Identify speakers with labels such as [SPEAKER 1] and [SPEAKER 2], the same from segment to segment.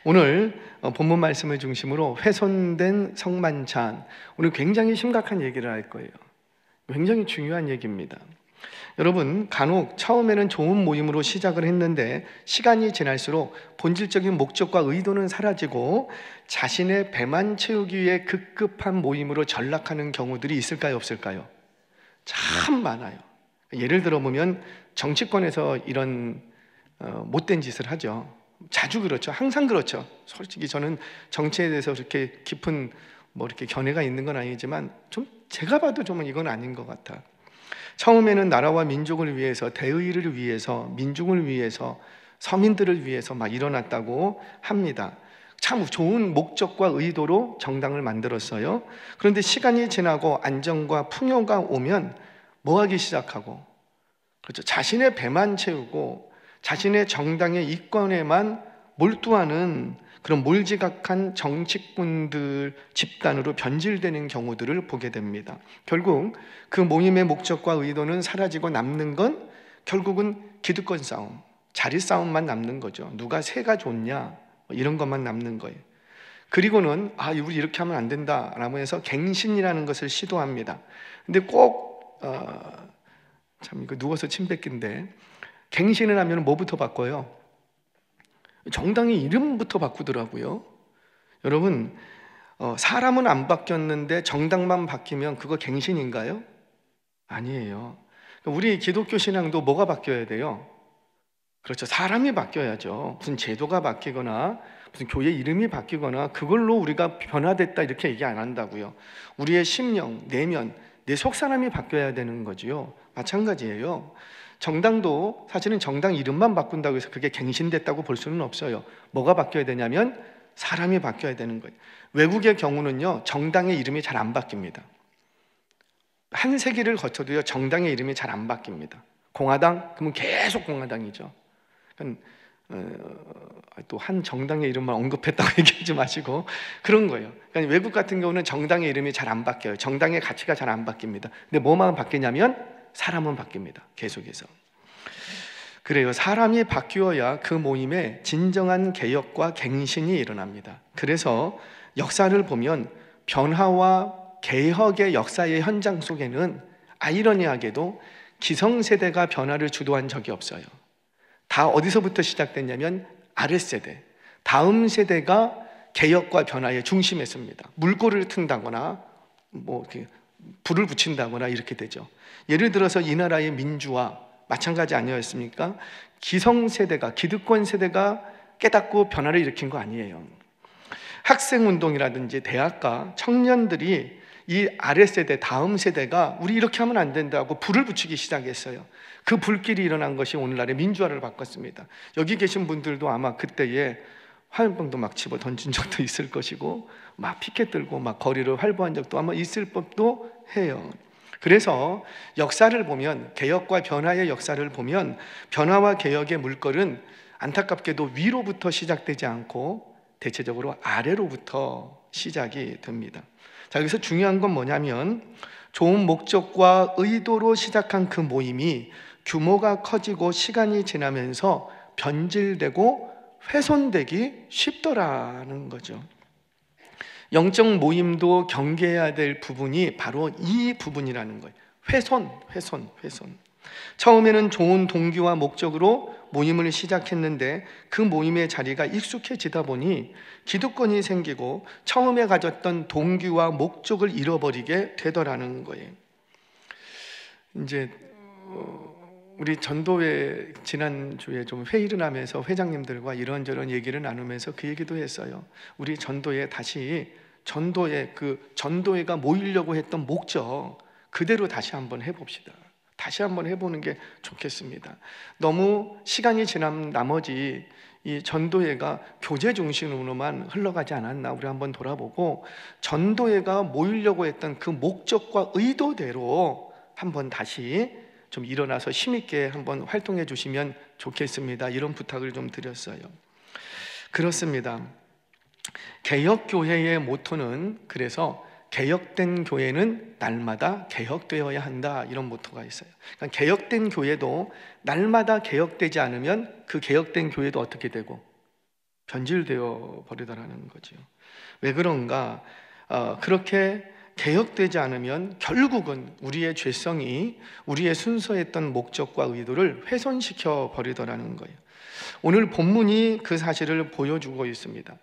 [SPEAKER 1] 오늘 본문 말씀을 중심으로 훼손된 성만찬, 오늘 굉장히 심각한 얘기를 할 거예요. 굉장히 중요한 얘기입니다. 여러분, 간혹 처음에는 좋은 모임으로 시작을 했는데 시간이 지날수록 본질적인 목적과 의도는 사라지고 자신의 배만 채우기 위해 급급한 모임으로 전락하는 경우들이 있을까요, 없을까요? 참 많아요. 예를 들어 보면 정치권에서 이런 못된 짓을 하죠. 자주 그렇죠. 항상 그렇죠. 솔직히 저는 정치에 대해서 그렇게 깊은 이렇게 견해가 있는 건 아니지만 좀 제가 봐도 좀 이건 아닌 것 같아. 처음에는 나라와 민족을 위해서, 대의를 위해서, 민중을 위해서, 서민들을 위해서 막 일어났다고 합니다. 참 좋은 목적과 의도로 정당을 만들었어요. 그런데 시간이 지나고 안정과 풍요가 오면 뭐 하기 시작하고, 그렇죠, 자신의 배만 채우고 자신의 정당의 이권에만 몰두하는 그런 몰지각한 정치꾼들 집단으로 변질되는 경우들을 보게 됩니다. 결국 그 모임의 목적과 의도는 사라지고 남는 건 결국은 기득권 싸움, 자리 싸움만 남는 거죠. 누가 세가 좋냐 이런 것만 남는 거예요. 그리고는 우리 이렇게 하면 안 된다라고 해서 갱신이라는 것을 시도합니다. 근데 꼭 참 이거 누워서 침 뱉긴데, 갱신을 하면 뭐부터 바꿔요? 정당의 이름부터 바꾸더라고요. 여러분, 사람은 안 바뀌었는데 정당만 바뀌면 그거 갱신인가요? 아니에요. 우리 기독교 신앙도 뭐가 바뀌어야 돼요? 그렇죠, 사람이 바뀌어야죠. 무슨 제도가 바뀌거나 무슨 교회 이름이 바뀌거나 그걸로 우리가 변화됐다 이렇게 얘기 안 한다고요. 우리의 심령, 내면, 내 속사람이 바뀌어야 되는 거지요. 마찬가지예요. 정당도 사실은 정당 이름만 바꾼다고 해서 그게 갱신됐다고 볼 수는 없어요. 뭐가 바뀌어야 되냐면 사람이 바뀌어야 되는 거예요. 외국의 경우는요, 정당의 이름이 잘 안 바뀝니다. 한 세기를 거쳐도요, 정당의 이름이 잘 안 바뀝니다. 공화당? 그러면 계속 공화당이죠. 또 한 정당의 이름만 언급했다고 얘기하지 마시고 그런 거예요. 그러니까 외국 같은 경우는 정당의 이름이 잘 안 바뀌어요. 정당의 가치가 잘 안 바뀝니다. 근데 뭐만 바뀌냐면 사람은 바뀝니다. 계속해서. 그래요. 사람이 바뀌어야 그 모임에 진정한 개혁과 갱신이 일어납니다. 그래서 역사를 보면 변화와 개혁의 역사의 현장 속에는 아이러니하게도 기성세대가 변화를 주도한 적이 없어요. 다 어디서부터 시작됐냐면 아랫세대, 다음 세대가 개혁과 변화의 중심에 섭니다. 물꼬를 튼다거나 이렇게 불을 붙인다거나 이렇게 되죠. 예를 들어서 이 나라의 민주화 마찬가지 아니었습니까? 기성세대가, 기득권 세대가 깨닫고 변화를 일으킨 거 아니에요. 학생운동이라든지 대학가 청년들이 이 아랫세대, 다음 세대가 우리 이렇게 하면 안 된다고 불을 붙이기 시작했어요. 그 불길이 일어난 것이 오늘날의 민주화를 바꿨습니다. 여기 계신 분들도 아마 그때에 화염병도 막 집어 던진 적도 있을 것이고 막 피켓 들고 막 거리를 활보한 적도 아마 있을 법도 해요. 그래서 역사를 보면, 개혁과 변화의 역사를 보면 변화와 개혁의 물결은 안타깝게도 위로부터 시작되지 않고 대체적으로 아래로부터 시작이 됩니다. 자, 여기서 중요한 건 뭐냐면 좋은 목적과 의도로 시작한 그 모임이 규모가 커지고 시간이 지나면서 변질되고 훼손되기 쉽더라는 거죠. 영적 모임도 경계해야 될 부분이 바로 이 부분이라는 거예요. 훼손. 처음에는 좋은 동기와 목적으로 모임을 시작했는데 그 모임의 자리가 익숙해지다 보니 기득권이 생기고 처음에 가졌던 동기와 목적을 잃어버리게 되더라는 거예요. 이제 우리 전도회 지난주에 좀 회의를 하면서 회장님들과 이런저런 얘기를 나누면서 그 얘기도 했어요. 우리 전도회 다시 전도회가 모이려고 했던 목적 그대로 다시 한번 해봅시다. 다시 한번 해보는 게 좋겠습니다. 너무 시간이 지난 나머지 이 전도회가 교제 중심으로만 흘러가지 않았나 우리 한번 돌아보고 전도회가 모이려고 했던 그 목적과 의도대로 한번 다시 좀 일어나서 힘있게 한번 활동해 주시면 좋겠습니다. 이런 부탁을 좀 드렸어요. 그렇습니다. 개혁교회의 모토는 그래서 개혁된 교회는 날마다 개혁되어야 한다, 이런 모토가 있어요. 그러니까 개혁된 교회도 날마다 개혁되지 않으면 그 개혁된 교회도 어떻게 되고 변질되어 버리더라는 거죠. 왜 그런가? 그렇게 개혁되지 않으면 결국은 우리의 죄성이 우리의 순수했던 목적과 의도를 훼손시켜 버리더라는 거예요. 오늘 본문이 그 사실을 보여주고 있습니다.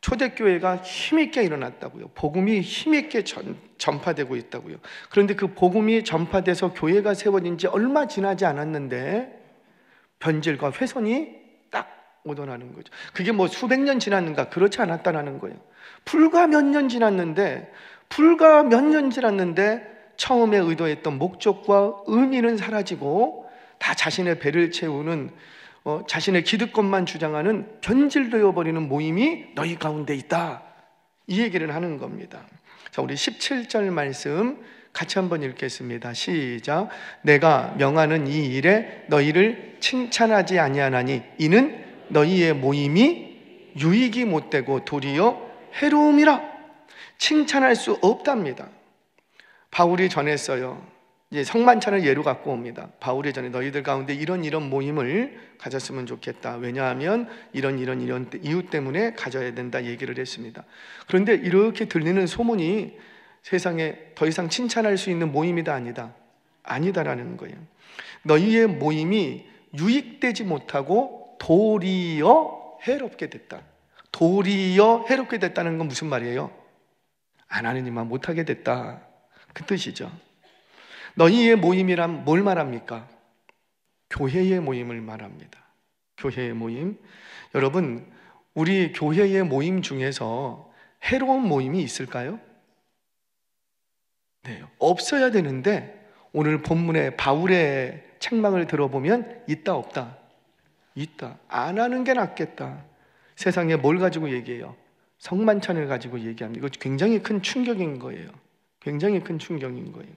[SPEAKER 1] 초대교회가 힘있게 일어났다고요. 복음이 힘있게 전파되고 있다고요. 그런데 그 복음이 전파돼서 교회가 세워진 지 얼마 지나지 않았는데 변질과 훼손이 딱 오더라는 거죠. 그게 뭐 수백 년 지났는가? 그렇지 않았다라는 거예요. 불과 몇 년 지났는데 처음에 의도했던 목적과 의미는 사라지고 다 자신의 배를 채우는 자신의 기득권만 주장하는 변질되어 버리는 모임이 너희 가운데 있다, 이 얘기를 하는 겁니다. 자, 우리 17절 말씀 같이 한번 읽겠습니다. 시작. 내가 명하는 이 일에 너희를 칭찬하지 아니하나니 이는 너희의 모임이 유익이 못되고 도리어 해로움이라. 칭찬할 수 없답니다. 바울이 전했어요. 이제 성만찬을 예로 갖고 옵니다. 바울이 전에 너희들 가운데 이런 모임을 가졌으면 좋겠다. 왜냐하면 이런 이유 때문에 가져야 된다 얘기를 했습니다. 그런데 이렇게 들리는 소문이 세상에 더 이상 칭찬할 수 있는 모임이다 아니다라는 거예요. 너희의 모임이 유익되지 못하고 도리어 해롭게 됐다. 도리어 해롭게 됐다는 건 무슨 말이에요? 안 하는 일만 못하게 됐다, 그 뜻이죠. 너희의 모임이란 뭘 말합니까? 교회의 모임을 말합니다. 교회의 모임. 여러분, 우리 교회의 모임 중에서 해로운 모임이 있을까요? 네, 없어야 되는데 오늘 본문의 바울의 책망을 들어보면 있다 없다? 있다. 안 하는 게 낫겠다. 세상에 뭘 가지고 얘기해요? 성만찬을 가지고 얘기합니다. 이거 굉장히 큰 충격인 거예요. 굉장히 큰 충격인 거예요.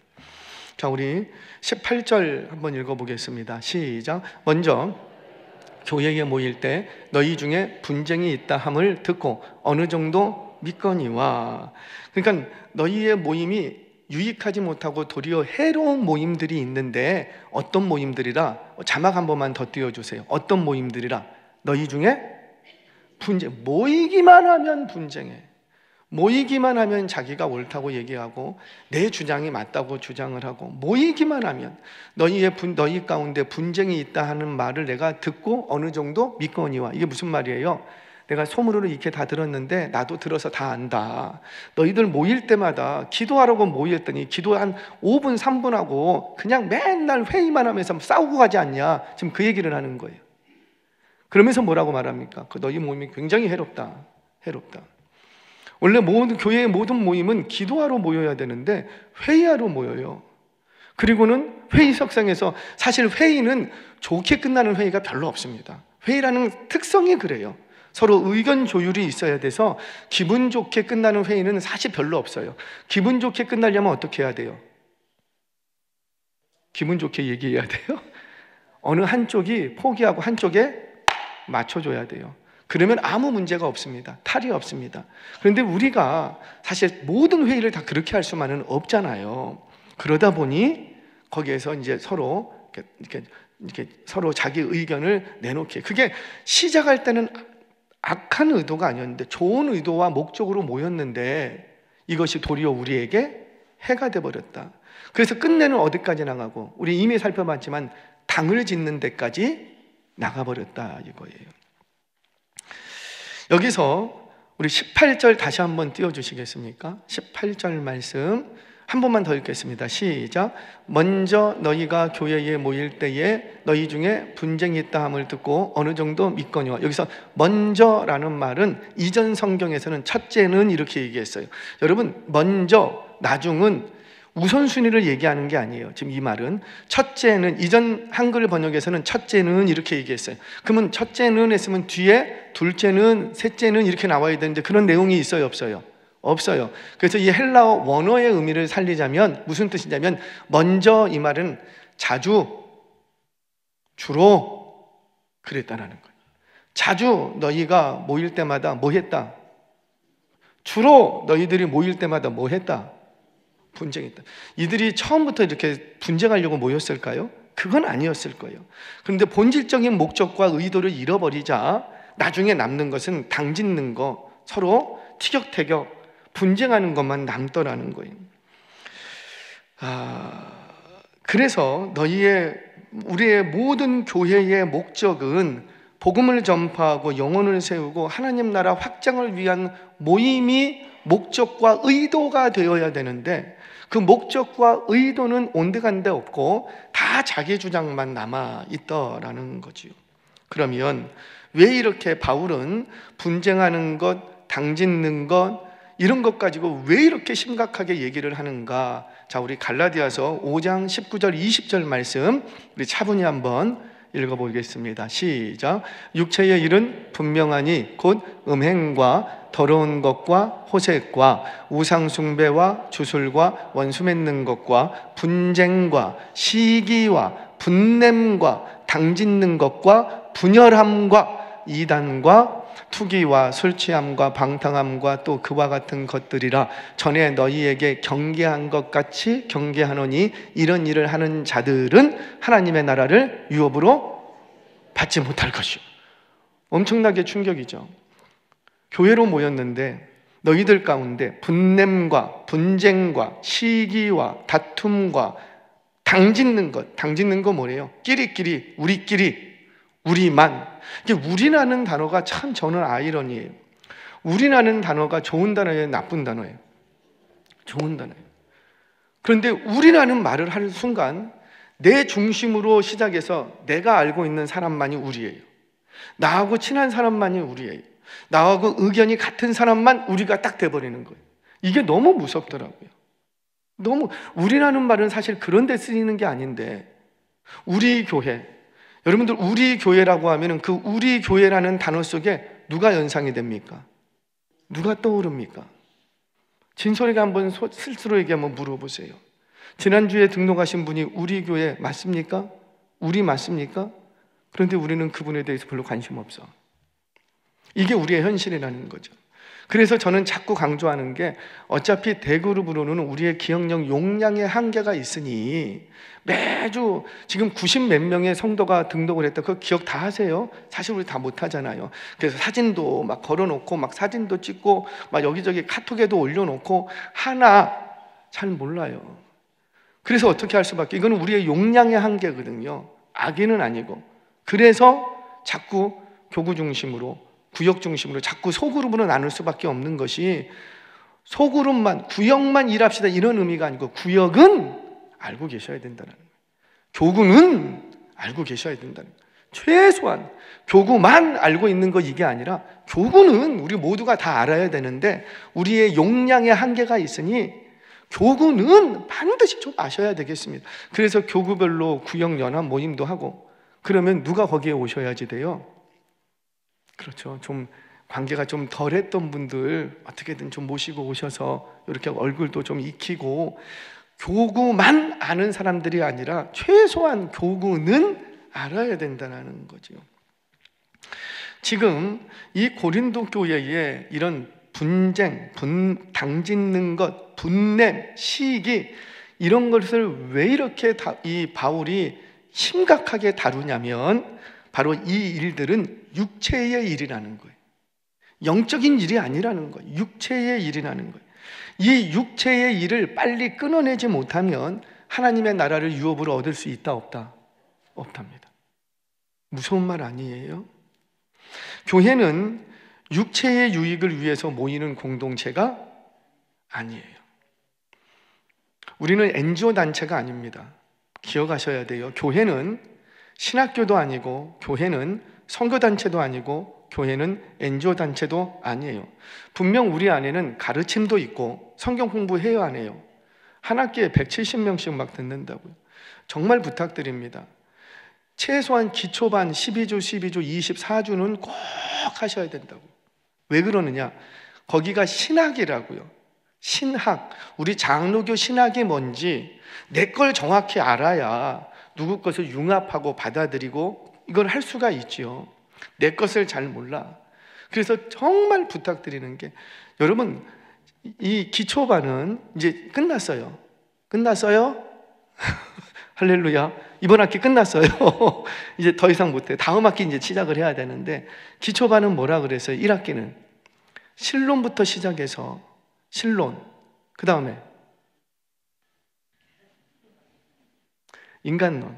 [SPEAKER 1] 자, 우리 18절 한번 읽어보겠습니다. 시작. 먼저 교회에 모일 때 너희 중에 분쟁이 있다 함을 듣고 어느 정도 믿거니와. 그러니까 너희의 모임이 유익하지 못하고 도리어 해로운 모임들이 있는데 어떤 모임들이라? 자막 한 번만 더 띄워주세요. 어떤 모임들이라? 너희 중에 분쟁. 모이기만 하면 분쟁해. 모이기만 하면 자기가 옳다고 얘기하고 내 주장이 맞다고 주장을 하고, 모이기만 하면 너희 가운데 분쟁이 있다 하는 말을 내가 듣고 어느 정도 믿거니와. 이게 무슨 말이에요? 내가 소문으로 이렇게 다 들었는데 나도 들어서 다 안다. 너희들 모일 때마다 기도하라고 모였더니 기도 한 5분 3분 하고 그냥 맨날 회의만 하면서 싸우고 가지 않냐. 지금 그 얘기를 하는 거예요. 그러면서 뭐라고 말합니까? 그 너희 모임이 굉장히 해롭다. 원래 교회의 모든 모임은 기도하러 모여야 되는데 회의하러 모여요. 그리고는 회의석상에서, 사실 회의는 좋게 끝나는 회의가 별로 없습니다. 회의라는 특성이 그래요. 서로 의견 조율이 있어야 돼서 기분 좋게 끝나는 회의는 사실 별로 없어요. 기분 좋게 끝나려면 어떻게 해야 돼요? 기분 좋게 얘기해야 돼요. 어느 한쪽이 포기하고 한쪽에 맞춰줘야 돼요. 그러면 아무 문제가 없습니다. 탈이 없습니다. 그런데 우리가 사실 모든 회의를 다 그렇게 할 수만은 없잖아요. 그러다 보니 거기에서 이제 서로 이렇게 서로 자기 의견을 내놓게. 그게 시작할 때는 악한 의도가 아니었는데 좋은 의도와 목적으로 모였는데 이것이 도리어 우리에게 해가 돼버렸다. 그래서 끝내는 어디까지 나가고, 우리 이미 살펴봤지만 당을 짓는 데까지 나가버렸다 이거예요. 여기서 우리 18절 다시 한번 띄워주시겠습니까? 18절 말씀 한 번만 더 읽겠습니다. 시작. 먼저 너희가 교회에 모일 때에 너희 중에 분쟁이 있다 함을 듣고 어느 정도 믿거니와. 여기서 먼저라는 말은 이전 성경에서는 첫째는 이렇게 얘기했어요. 여러분, 먼저, 나중은 우선순위를 얘기하는 게 아니에요. 지금 이 말은 첫째는, 이전 한글 번역에서는 첫째는 이렇게 얘기했어요. 그러면 첫째는 했으면 뒤에 둘째는, 셋째는 이렇게 나와야 되는데 그런 내용이 있어요, 없어요? 없어요. 그래서 이 헬라어 원어의 의미를 살리자면 무슨 뜻이냐면, 먼저 이 말은 자주, 주로 그랬다라는 거예요. 자주 너희가 모일 때마다 뭐 했다? 주로 너희들이 모일 때마다 뭐 했다? 분쟁했다. 이들이 처음부터 이렇게 분쟁하려고 모였을까요? 그건 아니었을 거예요. 그런데 본질적인 목적과 의도를 잃어버리자 나중에 남는 것은 당짓는 거, 서로 티격태격 분쟁하는 것만 남더라는 거예요. 그래서 우리의 모든 교회의 목적은 복음을 전파하고 영혼을 세우고 하나님 나라 확장을 위한 모임이 목적과 의도가 되어야 되는데, 그 목적과 의도는 온데간데 없고 다 자기 주장만 남아 있더라는 거지요. 그러면 왜 이렇게 바울은 분쟁하는 것, 당짓는 것, 이런 것 가지고 왜 이렇게 심각하게 얘기를 하는가? 자, 우리 갈라디아서 5장 19절 20절 말씀 우리 차분히 한번 읽어보겠습니다. 시작. 육체의 일은 분명하니 곧 음행과 더러운 것과 호색과 우상숭배와 주술과 원수 맺는 것과 분쟁과 시기와 분냄과 당짓는 것과 분열함과 이단과 투기와 술 취함과 방탕함과 또 그와 같은 것들이라. 전에 너희에게 경계한 것 같이 경계하노니 이런 일을 하는 자들은 하나님의 나라를 유업으로 받지 못할 것이요. 엄청나게 충격이죠. 교회로 모였는데 너희들 가운데 분냄과 분쟁과 시기와 다툼과 당짓는 거 뭐래요? 끼리끼리, 우리끼리, 우리만. 이게 우리라는 단어가 참 저는 아이러니예요. 우리라는 단어가 좋은 단어예요, 나쁜 단어예요? 좋은 단어예요. 그런데 우리라는 말을 하는 순간 내 중심으로 시작해서 내가 알고 있는 사람만이 우리예요. 나하고 친한 사람만이 우리예요. 나하고 의견이 같은 사람만 우리가 딱 돼버리는 거예요. 이게 너무 무섭더라고요. 너무, 우리라는 말은 사실 그런 데 쓰이는 게 아닌데, 우리 교회, 여러분들 우리 교회라고 하면은 그 우리 교회라는 단어 속에 누가 연상이 됩니까? 누가 떠오릅니까? 진솔이가 한번 스스로에게 한번 물어보세요. 지난주에 등록하신 분이 우리 교회 맞습니까? 우리 맞습니까? 그런데 우리는 그분에 대해서 별로 관심 없어. 이게 우리의 현실이라는 거죠. 그래서 저는 자꾸 강조하는 게, 어차피 대그룹으로는 우리의 기억력 용량의 한계가 있으니 매주 지금 90몇 명의 성도가 등록을 했다. 그거 기억 다 하세요? 사실 우리 다 못하잖아요. 그래서 사진도 막 걸어놓고 막 사진도 찍고 막 여기저기 카톡에도 올려놓고 하나 잘 몰라요. 그래서 어떻게 할 수밖에, 이거는 우리의 용량의 한계거든요. 악의는 아니고. 그래서 자꾸 교구 중심으로, 구역 중심으로 자꾸 소그룹으로 나눌 수밖에 없는 것이, 소그룹만, 구역만 일합시다 이런 의미가 아니고, 구역은 알고 계셔야 된다는 거예요. 교구는 알고 계셔야 된다는 거예요. 최소한 교구만 알고 있는 거 이게 아니라, 교구는 우리 모두가 다 알아야 되는데 우리의 용량의 한계가 있으니 교구는 반드시 좀 아셔야 되겠습니다. 그래서 교구별로 구역연합 모임도 하고, 그러면 누가 거기에 오셔야지 돼요? 그렇죠. 좀 관계가 좀 덜했던 분들 어떻게든 좀 모시고 오셔서 이렇게 얼굴도 좀 익히고, 교구만 아는 사람들이 아니라 최소한 교구는 알아야 된다는 거죠. 지금 이 고린도 교회에 이런 분쟁, 당짓는 것, 분냄, 시기, 이런 것을 왜 이렇게 이 바울이 심각하게 다루냐면, 바로 이 일들은 육체의 일이라는 거예요. 영적인 일이 아니라는 거예요. 육체의 일이라는 거예요. 이 육체의 일을 빨리 끊어내지 못하면 하나님의 나라를 유업으로 얻을 수 있다, 없다? 없답니다. 무서운 말 아니에요? 교회는 육체의 유익을 위해서 모이는 공동체가 아니에요. 우리는 NGO 단체가 아닙니다. 기억하셔야 돼요. 교회는 신학교도 아니고, 교회는 선교단체도 아니고, 교회는 NGO 단체도 아니에요. 분명 우리 안에는 가르침도 있고 성경 공부해야 안 해요. 한 학기에 170명씩 막 듣는다고요. 정말 부탁드립니다. 최소한 기초반 12주, 24주는 꼭 하셔야 된다고. 왜 그러느냐? 거기가 신학이라고요. 신학. 우리 장로교 신학이 뭔지 내 걸 정확히 알아야 누구 것을 융합하고 받아들이고 이걸 할 수가 있지요. 내 것을 잘 몰라. 그래서 정말 부탁드리는 게, 여러분 이 기초반은 이제 끝났어요. 끝났어요? 할렐루야. 이번 학기 끝났어요. 이제 더 이상 못해. 다음 학기 이제 시작을 해야 되는데, 기초반은 뭐라 그랬어요? 1학기는 신론부터 시작해서 신론, 그 다음에 인간론을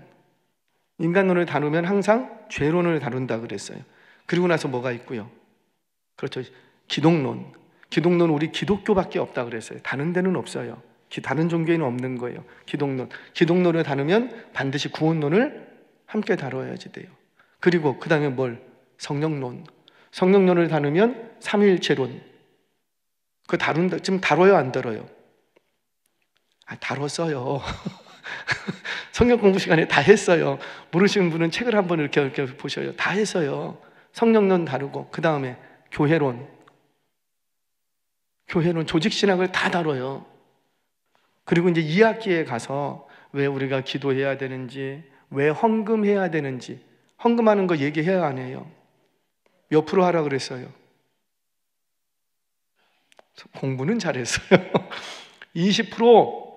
[SPEAKER 1] 다루면 항상 죄론을 다룬다 그랬어요. 그리고 나서 뭐가 있고요? 그렇죠. 기독론. 기독론 우리 기독교밖에 없다 그랬어요. 다른 데는 없어요. 다른 종교에는 없는 거예요. 기독론을 다루면 반드시 구원론을 함께 다뤄야지 돼요. 그리고 그 다음에 뭘? 성령론을 다루면 삼위일체론. 그거 다룬다. 지금 다뤄요, 안 다뤄요? 다뤘어요. 성경 공부 시간에 다 했어요. 모르시는 분은 책을 한번 이렇게 보셔요. 다 했어요. 성령론 다루고, 그 다음에 교회론, 조직신학을 다 다뤄요. 그리고 이제 2학기에 가서 왜 우리가 기도해야 되는지, 왜 헌금해야 되는지, 헌금하는 거 얘기해야 안 해요? 몇 프로 하라 그랬어요? 공부는 잘했어요. 20%.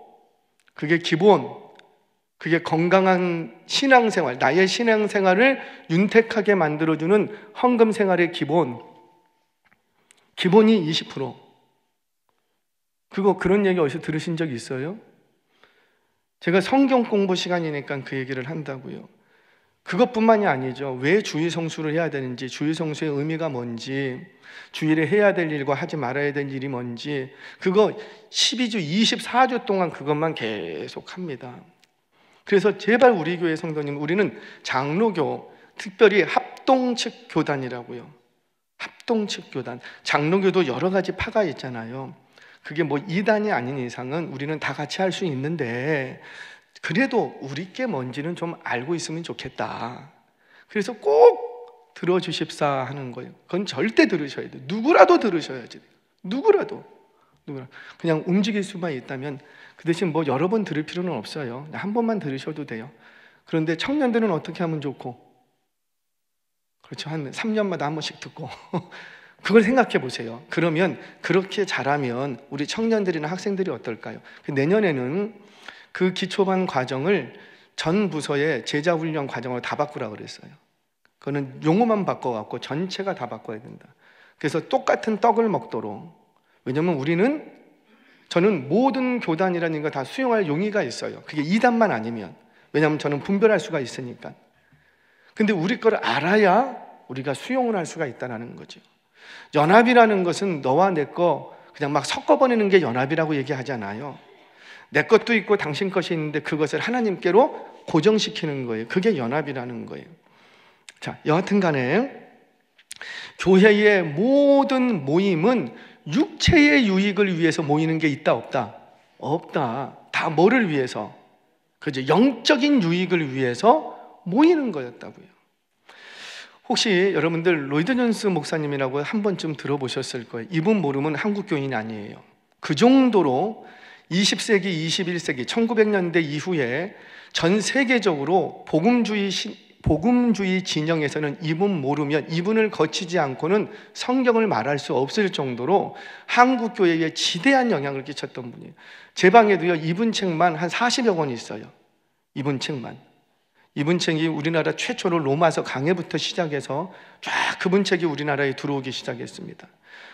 [SPEAKER 1] 그게 기본, 그게 건강한 신앙생활, 나의 신앙생활을 윤택하게 만들어주는 헌금 생활의 기본이 20%. 그런 얘기 어디서 들으신 적 있어요? 제가 성경 공부 시간이니까 그 얘기를 한다고요. 그것뿐만이 아니죠. 왜 주일 성수를 해야 되는지, 주일 성수의 의미가 뭔지, 주일에 해야 될 일과 하지 말아야 될 일이 뭔지, 그거 12주, 24주 동안 그것만 계속 합니다. 그래서 제발 우리 교회 성도님, 우리는 장로교, 특별히 합동측 교단이라고요. 합동측 교단. 장로교도 여러 가지 파가 있잖아요. 그게 뭐 2단이 아닌 이상은 우리는 다 같이 할 수 있는데, 그래도 우리께 뭔지는 좀 알고 있으면 좋겠다. 그래서 꼭 들어주십사 하는 거예요. 그건 절대 들으셔야 돼요. 누구라도 들으셔야지 돼요. 누구라도. 그냥 움직일 수만 있다면, 그 대신 뭐 여러 번 들을 필요는 없어요. 한 번만 들으셔도 돼요. 그런데 청년들은 어떻게 하면 좋고? 그렇죠. 한 3년마다 한 번씩 듣고. 그걸 생각해 보세요. 그러면 그렇게 잘하면 우리 청년들이나 학생들이 어떨까요? 내년에는 그 기초반 과정을 전 부서의 제자훈련 과정으로 다 바꾸라고 그랬어요. 그거는 용어만 바꿔갖고 전체가 다 바꿔야 된다. 그래서 똑같은 떡을 먹도록. 왜냐면 저는 모든 교단이라는 거 다 수용할 용의가 있어요. 그게 2단만 아니면. 왜냐면 저는 분별할 수가 있으니까. 근데 우리 걸 알아야 우리가 수용을 할 수가 있다는 거죠. 연합이라는 것은 너와 내 거 그냥 막 섞어버리는 게 연합이라고 얘기하잖아요. 내 것도 있고 당신 것이 있는데 그것을 하나님께로 고정시키는 거예요. 그게 연합이라는 거예요. 자, 여하튼 간에 교회의 모든 모임은 육체의 유익을 위해서 모이는 게 있다 없다? 없다. 다 뭐를 위해서? 그죠? 영적인 유익을 위해서 모이는 거였다고요. 혹시 여러분들 로이드 존스 목사님이라고 한 번쯤 들어보셨을 거예요. 이분 모르면 한국 교인 아니에요. 그 정도로 20세기, 21세기, 1900년대 이후에 전 세계적으로 복음주의 진영에서는 이분 모르면, 이분을 거치지 않고는 성경을 말할 수 없을 정도로 한국 교회에 지대한 영향을 끼쳤던 분이에요. 제 방에도요, 이분 책만 한 40여 권 있어요. 이분 책이 우리나라 최초로 로마서 강해부터 시작해서 쫙 그분 책이 우리나라에 들어오기 시작했습니다.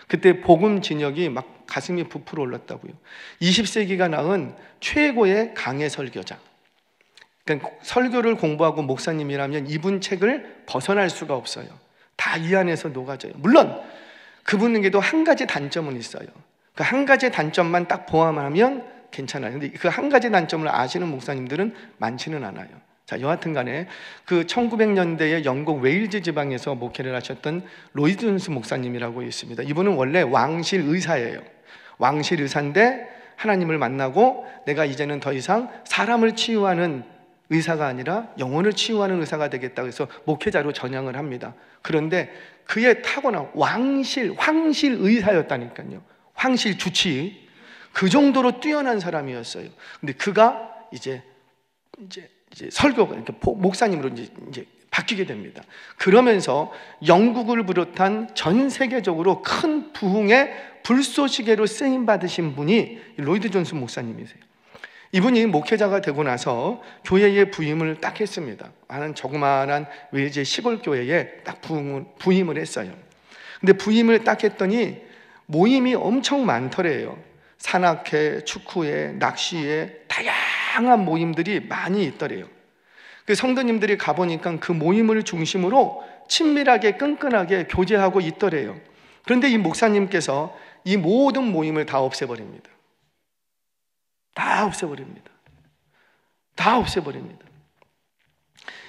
[SPEAKER 1] 그때 복음 진영이 막 가슴이 부풀어 올랐다고요. 20세기가 낳은 최고의 강해 설교자. 그러니까 설교를 공부하고 목사님이라면 이분 책을 벗어날 수가 없어요. 다 이 안에서 녹아져요. 물론 그분에게도 한 가지 단점은 있어요. 그 한 가지 단점만 딱 포함하면 괜찮아요. 근데 그 한 가지 단점을 아시는 목사님들은 많지는 않아요. 자, 여하튼 간에 그 1900년대에 영국 웨일즈 지방에서 목회를 하셨던 로이드 존스 목사님이라고 있습니다. 이분은 원래 왕실 의사예요. 왕실 의사인데 하나님을 만나고 내가 이제는 더 이상 사람을 치유하는 의사가 아니라 영혼을 치유하는 의사가 되겠다 그래서 목회자로 전향을 합니다. 그런데 그의 타고난 황실 의사였다니까요. 황실 주치. 그 정도로 뛰어난 사람이었어요. 근데 그가 이제 설교가 이렇게 목사님으로 이제 바뀌게 됩니다. 그러면서 영국을 비롯한 전 세계적으로 큰 부흥의 불쏘시개로 쓰임 받으신 분이 로이드 존스 목사님이세요. 이분이 목회자가 되고 나서 교회에 부임을 딱 했습니다. 하는 조그마한 외제 시골 교회에 딱 부임을 했어요. 근데 부임을 딱 했더니 모임이 엄청 많더래요. 산악회, 축구회, 낚시회, 다양한 모임들이 많이 있더래요. 그 성도님들이 가보니까 그 모임을 중심으로 친밀하게 끈끈하게 교제하고 있더래요. 그런데 이 목사님께서 이 모든 모임을 다 없애버립니다. 다 없애버립니다. 다 없애버립니다.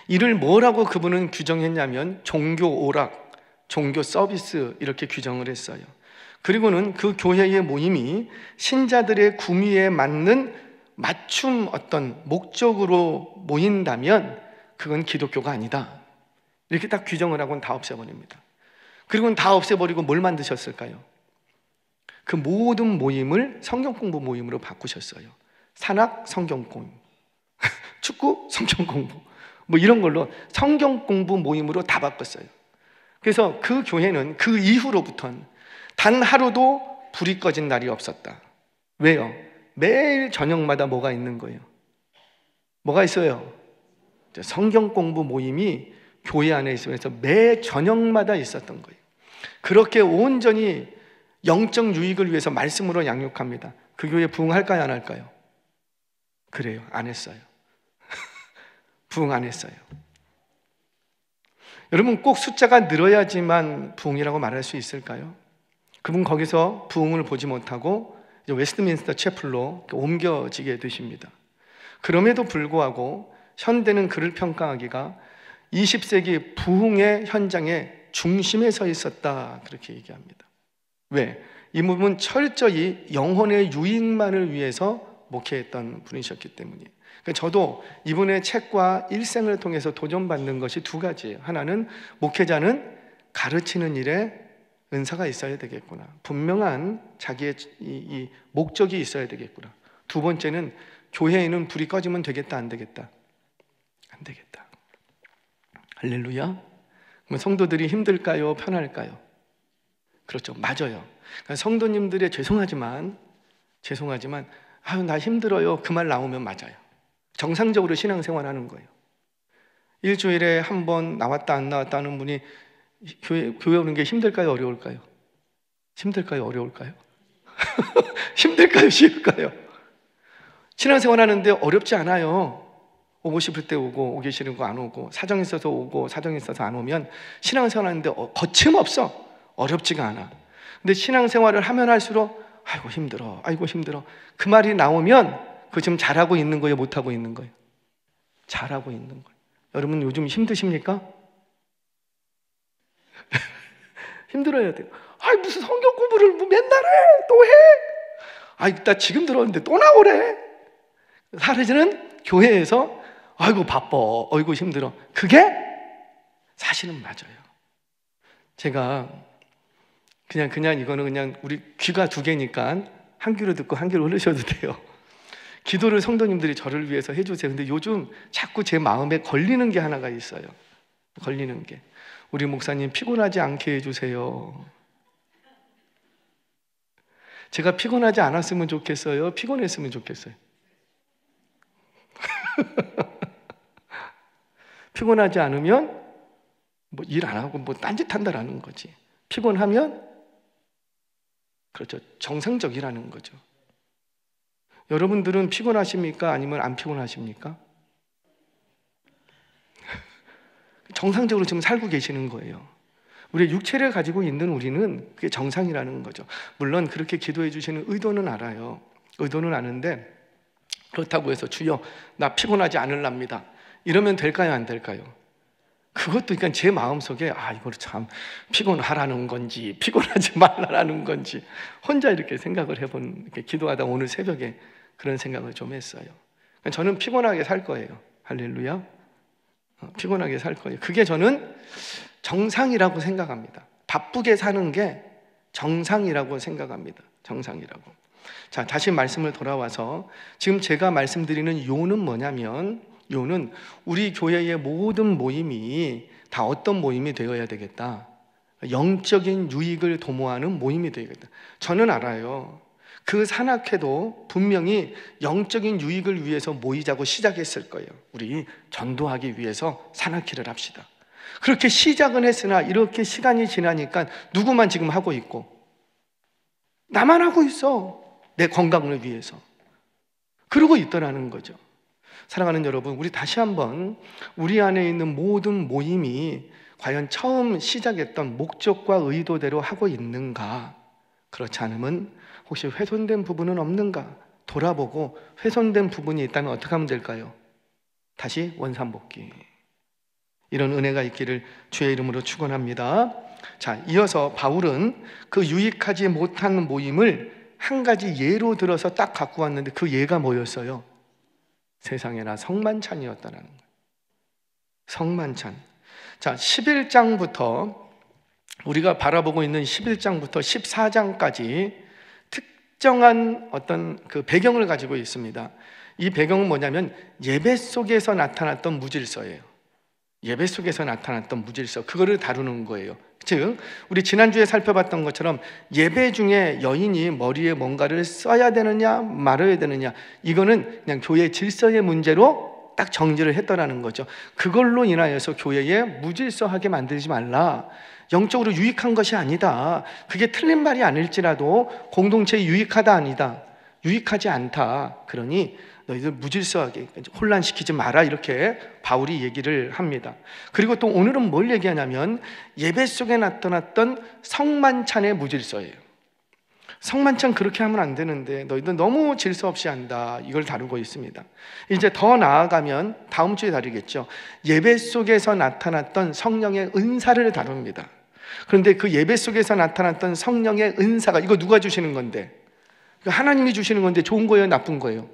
[SPEAKER 1] 이를 뭐라고 그분은 규정했냐면 종교 오락, 종교 서비스 이렇게 규정을 했어요. 그리고는 그 교회의 모임이 신자들의 구미에 맞는 맞춤 어떤 목적으로 모인다면 그건 기독교가 아니다. 이렇게 딱 규정을 하고는 다 없애버립니다. 그리고는 다 없애버리고 뭘 만드셨을까요? 그 모든 모임을 성경 공부 모임으로 바꾸셨어요. 산악 성경 공부, 축구 성경 공부, 뭐 이런 걸로 성경 공부 모임으로 다 바꿨어요. 그래서 그 교회는 그 이후로부터는 단 하루도 불이 꺼진 날이 없었다. 왜요? 매일 저녁마다 뭐가 있는 거예요? 뭐가 있어요? 성경 공부 모임이 교회 안에 있으면서 매 저녁마다 있었던 거예요. 그렇게 온전히 영적 유익을 위해서 말씀으로 양육합니다. 그 교회 부흥할까요? 안 할까요? 그래요. 안 했어요. 부흥 안 했어요. 여러분, 꼭 숫자가 늘어야지만 부흥이라고 말할 수 있을까요? 그분 거기서 부흥을 보지 못하고 이제 웨스트민스터 채플로 옮겨지게 되십니다. 그럼에도 불구하고 현대는 그를 평가하기가 20세기 부흥의 현장의 중심에 서 있었다, 그렇게 얘기합니다. 왜? 이 부분은 철저히 영혼의 유익만을 위해서 목회했던 분이셨기 때문이에요. 저도 이분의 책과 일생을 통해서 도전받는 것이 두 가지예요. 하나는 목회자는 가르치는 일에 은사가 있어야 되겠구나. 분명한 자기의 이 목적이 있어야 되겠구나. 두 번째는 교회에는 불이 꺼지면 되겠다, 안 되겠다? 안 되겠다. 할렐루야. 그럼 성도들이 힘들까요? 편할까요? 그렇죠. 맞아요. 그러니까 성도님들의 죄송하지만 아유 나 힘들어요. 그 말 나오면 맞아요. 정상적으로 신앙생활하는 거예요. 일주일에 한 번 나왔다 안 나왔다 하는 분이 교회 오는 게 힘들까요? 어려울까요? 힘들까요? 어려울까요? 힘들까요? 쉬울까요? 신앙생활하는데 어렵지 않아요. 오고 싶을 때 오고 오기 싫은 거 안 오고 사정이 있어서 오고 사정이 있어서 안 오면 신앙생활하는데 거침없어. 어렵지가 않아. 근데 신앙생활을 하면 할수록 아이고 힘들어, 아이고 힘들어. 그 말이 나오면 그 지금 잘하고 있는 거예요? 못하고 있는 거예요? 잘하고 있는 거예요. 여러분 요즘 힘드십니까? 힘들어야 돼요. 아이 무슨 성경 공부를 맨날 해? 또 해? 아이 나 지금 들었는데 또 나오래. 사실은 교회에서 아이고 바빠, 아이고 힘들어. 그게 사실은 맞아요. 제가 그냥 이거는 그냥 우리 귀가 두 개니까 한 귀로 듣고 한 귀로 흘리셔도 돼요. 기도를 성도님들이 저를 위해서 해주세요. 근데 요즘 자꾸 제 마음에 걸리는 게 하나가 있어요. 걸리는 게 우리 목사님 피곤하지 않게 해주세요. 제가 피곤하지 않았으면 좋겠어요? 피곤했으면 좋겠어요? 피곤하지 않으면 뭐 일 안 하고 뭐 딴짓한다라는 거지. 피곤하면 그렇죠. 정상적이라는 거죠. 여러분들은 피곤하십니까? 아니면 안 피곤하십니까? 정상적으로 지금 살고 계시는 거예요. 우리의 육체를 가지고 있는 우리는 그게 정상이라는 거죠. 물론 그렇게 기도해 주시는 의도는 알아요. 의도는 아는데 그렇다고 해서 주여 나 피곤하지 않으랍니다. 이러면 될까요? 안 될까요? 그것도 그러니까 제 마음속에 이걸 참 피곤하라는 건지 피곤하지 말라라는 건지 혼자 이렇게 생각을 해본, 이렇게 기도하다 오늘 새벽에 그런 생각을 좀 했어요. 저는 피곤하게 살 거예요. 할렐루야. 피곤하게 살 거예요. 그게 저는 정상이라고 생각합니다. 바쁘게 사는 게 정상이라고 생각합니다. 정상이라고. 자, 다시 말씀을 돌아와서 지금 제가 말씀드리는 요는 뭐냐면, 요는 우리 교회의 모든 모임이 다 어떤 모임이 되어야 되겠다. 영적인 유익을 도모하는 모임이 되겠다. 저는 알아요. 그 산악회도 분명히 영적인 유익을 위해서 모이자고 시작했을 거예요. 우리 전도하기 위해서 산악회를 합시다. 그렇게 시작은 했으나 이렇게 시간이 지나니까 누구만 지금 하고 있고, 나만 하고 있어. 내 건강을 위해서. 그러고 있더라는 거죠. 사랑하는 여러분, 우리 다시 한번 우리 안에 있는 모든 모임이 과연 처음 시작했던 목적과 의도대로 하고 있는가? 그렇지 않으면 혹시 훼손된 부분은 없는가? 돌아보고 훼손된 부분이 있다면 어떻게 하면 될까요? 다시 원상복귀. 이런 은혜가 있기를 주의 이름으로 축원합니다. 자, 이어서 바울은 그 유익하지 못한 모임을 한 가지 예로 들어서 딱 갖고 왔는데 그 예가 뭐였어요? 세상에나 성만찬이었다는 거예요. 성만찬. 자, 11장부터 우리가 바라보고 있는 11장부터 14장까지 특정한 어떤 그 배경을 가지고 있습니다. 이 배경은 뭐냐면 예배 속에서 나타났던 무질서예요. 예배 속에서 나타났던 무질서, 그거를 다루는 거예요. 즉, 우리 지난주에 살펴봤던 것처럼 예배 중에 여인이 머리에 뭔가를 써야 되느냐 말아야 되느냐, 이거는 그냥 교회 질서의 문제로 딱 정지를 했더라는 거죠. 그걸로 인하여서 교회에 무질서하게 만들지 말라, 영적으로 유익한 것이 아니다, 그게 틀린 말이 아닐지라도 공동체에 유익하다 아니다, 유익하지 않다, 그러니 너희들 무질서하게 혼란시키지 마라, 이렇게 바울이 얘기를 합니다. 그리고 또 오늘은 뭘 얘기하냐면 예배 속에 나타났던 성만찬의 무질서예요. 성만찬 그렇게 하면 안 되는데 너희들 너무 질서 없이 한다, 이걸 다루고 있습니다. 이제 더 나아가면 다음 주에 다루겠죠. 예배 속에서 나타났던 성령의 은사를 다룹니다. 그런데 그 예배 속에서 나타났던 성령의 은사가, 이거 누가 주시는 건데? 하나님이 주시는 건데 좋은 거예요, 나쁜 거예요?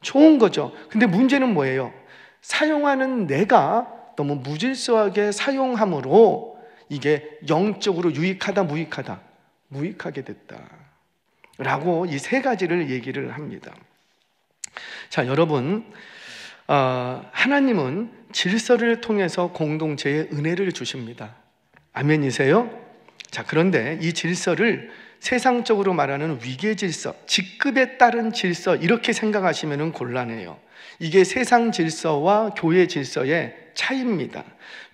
[SPEAKER 1] 좋은 거죠. 근데 문제는 뭐예요? 사용하는 내가 너무 무질서하게 사용함으로 이게 영적으로 유익하다 무익하다? 무익하게 됐다 라고 이 세 가지를 얘기를 합니다. 자, 여러분, 하나님은 질서를 통해서 공동체에 은혜를 주십니다. 아멘이세요? 자, 그런데 이 질서를 세상적으로 말하는 위계 질서, 직급에 따른 질서, 이렇게 생각하시면 곤란해요. 이게 세상 질서와 교회 질서의 차이입니다.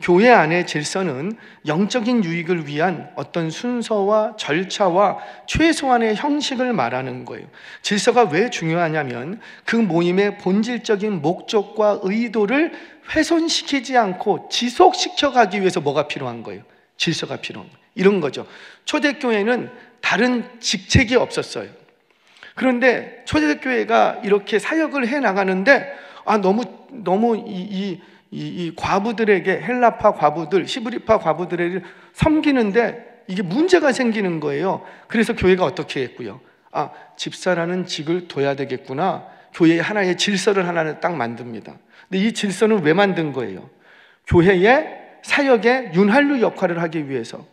[SPEAKER 1] 교회 안의 질서는 영적인 유익을 위한 어떤 순서와 절차와 최소한의 형식을 말하는 거예요. 질서가 왜 중요하냐면 그 모임의 본질적인 목적과 의도를 훼손시키지 않고 지속시켜 가기 위해서 뭐가 필요한 거예요? 질서가 필요한 거예요. 이런 거죠. 초대교회는 다른 직책이 없었어요. 그런데 초대교회가 이렇게 사역을 해 나가는데 너무 이 과부들에게, 헬라파 과부들, 히브리파 과부들을 섬기는데 이게 문제가 생기는 거예요. 그래서 교회가 어떻게 했고요? 집사라는 직을 둬야 되겠구나. 교회에 하나의 질서를 하나를 딱 만듭니다. 근데 이 질서는 왜 만든 거예요? 교회의 사역의 윤활유 역할을 하기 위해서,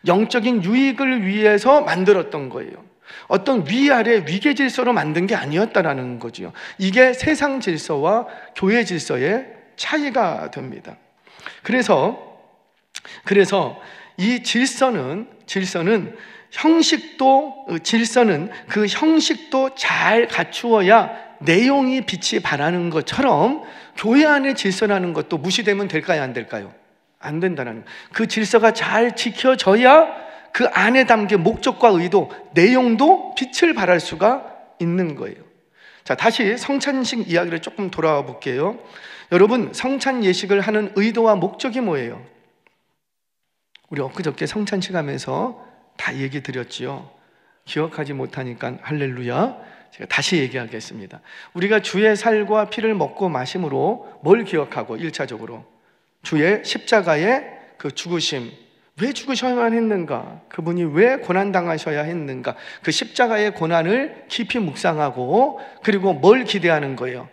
[SPEAKER 1] 영적인 유익을 위해서 만들었던 거예요. 어떤 위아래 위계 질서로 만든 게 아니었다라는 거죠. 이게 세상 질서와 교회 질서의 차이가 됩니다. 그래서 이 질서는 그 형식도 잘 갖추어야 내용이 빛이 발하는 것처럼 교회 안의 질서라는 것도 무시되면 될까요, 안 될까요? 안 된다는 거예요. 그 질서가 잘 지켜져야 그 안에 담긴 목적과 의도, 내용도 빛을 발할 수가 있는 거예요. 자, 다시 성찬식 이야기를 조금 돌아와 볼게요. 여러분, 성찬 예식을 하는 의도와 목적이 뭐예요? 우리 엊그저께 성찬식 하면서 다 얘기 드렸지요. 기억하지 못하니까 할렐루야, 제가 다시 얘기하겠습니다. 우리가 주의 살과 피를 먹고 마심으로 뭘 기억하고? 1차적으로 주의 십자가의 그 죽으심, 왜 죽으셔야만 했는가? 그분이 왜 고난당하셔야 했는가? 그 십자가의 고난을 깊이 묵상하고, 그리고 뭘 기대하는 거예요?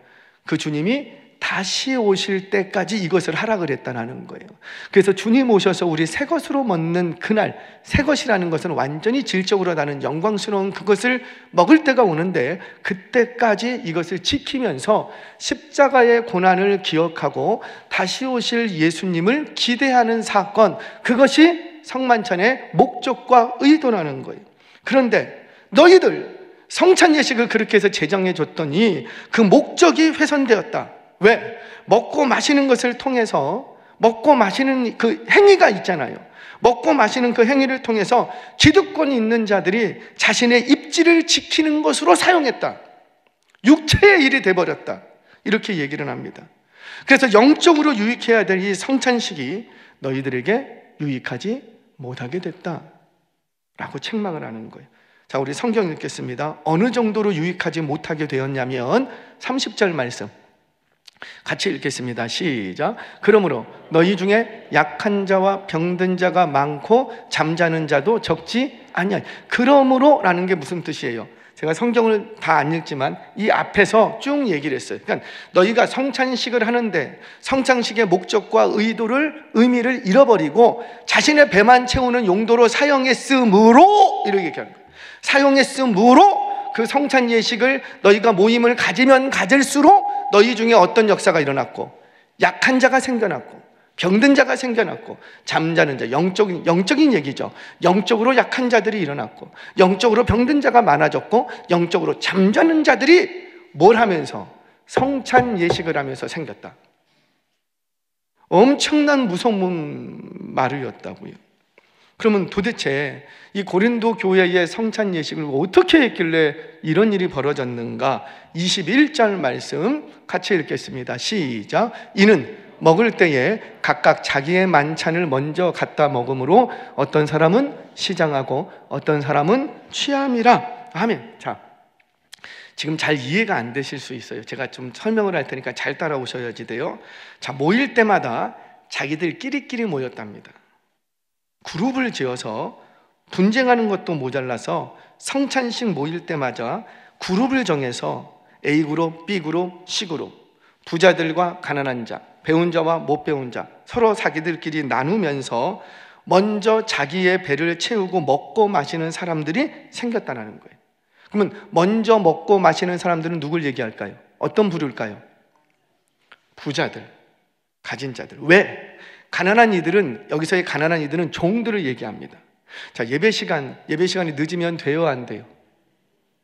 [SPEAKER 1] 그 주님이 다시 오실 때까지 이것을 하라 그랬다는 거예요. 그래서 주님 오셔서 우리 새 것으로 먹는 그날, 새 것이라는 것은 완전히 질적으로 나는 영광스러운 그것을 먹을 때가 오는데, 그때까지 이것을 지키면서 십자가의 고난을 기억하고 다시 오실 예수님을 기대하는 사건, 그것이 성만찬의 목적과 의도라는 거예요. 그런데 너희들 성찬 예식을 그렇게 해서 제정해 줬더니 그 목적이 훼손되었다. 왜? 먹고 마시는 것을 통해서, 먹고 마시는 그 행위가 있잖아요. 먹고 마시는 그 행위를 통해서 기득권이 있는 자들이 자신의 입지를 지키는 것으로 사용했다. 육체의 일이 돼버렸다. 이렇게 얘기를 합니다. 그래서 영적으로 유익해야 될 이 성찬식이 너희들에게 유익하지 못하게 됐다 라고 책망을 하는 거예요. 자, 우리 성경 읽겠습니다. 어느 정도로 유익하지 못하게 되었냐면 30절 말씀 같이 읽겠습니다. 시작. 그러므로 너희 중에 약한 자와 병든 자가 많고 잠자는 자도 적지 아니하니. 그러므로 라는 게 무슨 뜻이에요? 제가 성경을 다 안 읽지만 이 앞에서 쭉 얘기를 했어요. 그러니까 너희가 성찬식을 하는데 성찬식의 목적과 의미를 잃어버리고 자신의 배만 채우는 용도로 사용했으므로, 이렇게 얘기하는 거예요. 사용했으므로 그 성찬 예식을 너희가 모임을 가지면 가질수록 너희 중에 어떤 역사가 일어났고, 약한 자가 생겨났고, 병든 자가 생겨났고, 잠자는 자, 영적인 얘기죠. 영적으로 약한 자들이 일어났고, 영적으로 병든 자가 많아졌고, 영적으로 잠자는 자들이 뭘 하면서? 성찬 예식을 하면서 생겼다. 엄청난 무서운 말이었다고요. 그러면 도대체 이 고린도 교회의 성찬 예식을 어떻게 했길래 이런 일이 벌어졌는가? 21절 말씀 같이 읽겠습니다. 시작. 이는 먹을 때에 각각 자기의 만찬을 먼저 갖다 먹음으로 어떤 사람은 시장하고 어떤 사람은 취함이라. 아멘. 자, 지금 잘 이해가 안 되실 수 있어요. 제가 좀 설명을 할 테니까 잘 따라오셔야지 돼요. 자, 모일 때마다 자기들끼리 모였답니다. 그룹을 지어서 분쟁하는 것도 모자라서 성찬식 모일 때마다 그룹을 정해서 A그룹, B그룹, C그룹, 부자들과 가난한 자, 배운 자와 못 배운 자 서로 자기들끼리 나누면서 먼저 자기의 배를 채우고 먹고 마시는 사람들이 생겼다는 거예요. 그러면 먼저 먹고 마시는 사람들은 누굴 얘기할까요? 어떤 부류일까요? 부자들, 가진 자들. 왜? 가난한 이들은, 여기서의 가난한 이들은 종들을 얘기합니다. 자, 예배 시간이 늦으면 돼요, 안 돼요?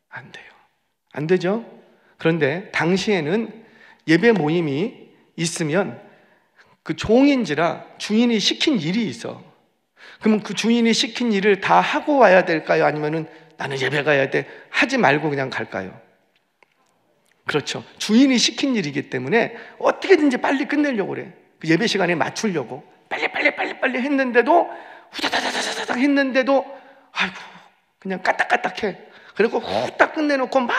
[SPEAKER 1] 안 돼요. 안 되죠? 그런데 당시에는 예배 모임이 있으면 그 종인지라 주인이 시킨 일이 있어. 그러면 그 주인이 시킨 일을 다 하고 와야 될까요? 아니면은 나는 예배 가야 돼, 하지 말고 그냥 갈까요? 그렇죠. 주인이 시킨 일이기 때문에 어떻게든지 빨리 끝내려고 그래. 그 예배 시간에 맞추려고 빨리 했는데도, 후다다다다닥 했는데도 아이고 그냥 까딱까딱해. 그리고 후딱 끝내놓고 막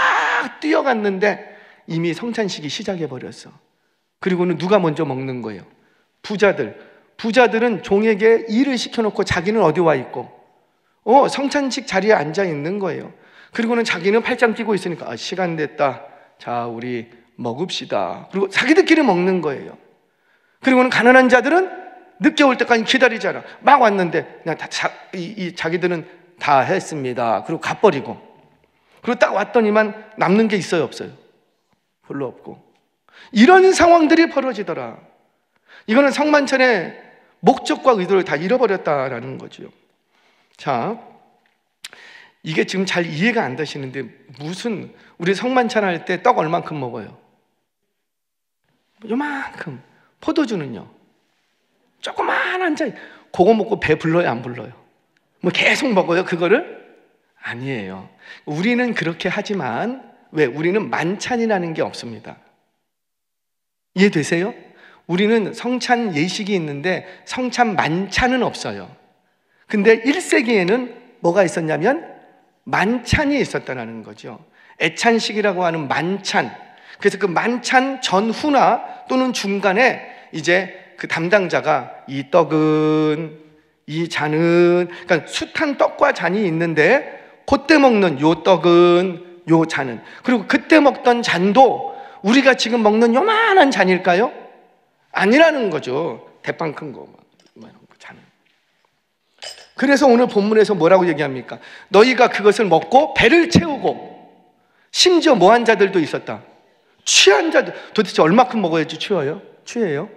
[SPEAKER 1] 뛰어갔는데 이미 성찬식이 시작해버렸어. 그리고는 누가 먼저 먹는 거예요? 부자들은 종에게 일을 시켜놓고 자기는 어디 와 있고 성찬식 자리에 앉아 있는 거예요. 그리고는 자기는 팔짱 끼고 있으니까 시간 됐다, 자 우리 먹읍시다. 그리고 자기들끼리 먹는 거예요. 그리고는 가난한 자들은 늦게 올 때까지 기다리잖아. 막 왔는데 그냥 자기들은 다 했습니다. 그리고 가버리고, 그리고 딱 왔더니만 남는 게 있어요, 없어요? 별로 없고. 이런 상황들이 벌어지더라. 이거는 성만찬의 목적과 의도를 다 잃어버렸다라는 거죠. 자, 이게 지금 잘 이해가 안 되시는데, 무슨 우리 성만찬 할 때 떡 얼만큼 먹어요? 요만큼. 포도주는요? 조그마한 잔. 그거 먹고 배 불러요, 안 불러요? 뭐 계속 먹어요, 그거를? 아니에요. 우리는 그렇게 하지만 왜? 우리는 만찬이라는 게 없습니다. 이해되세요? 우리는 성찬 예식이 있는데 성찬 만찬은 없어요. 근데 1세기에는 뭐가 있었냐면 만찬이 있었다는 거죠. 애찬식이라고 하는 만찬. 그래서 그 만찬 전후나 또는 중간에 이제 그 담당자가 이 떡은, 이 잔은, 그러니까 숱한 떡과 잔이 있는데 그때 먹는 요 떡은, 요 잔은, 그리고 그때 먹던 잔도 우리가 지금 먹는 요만한 잔일까요? 아니라는 거죠. 대빵 큰 거, 이런 거 잔은. 그래서 오늘 본문에서 뭐라고 얘기합니까? 너희가 그것을 먹고 배를 채우고, 심지어 뭐한 자들도 있었다. 취한 자들. 도대체 얼마큼 먹어야지 취해요?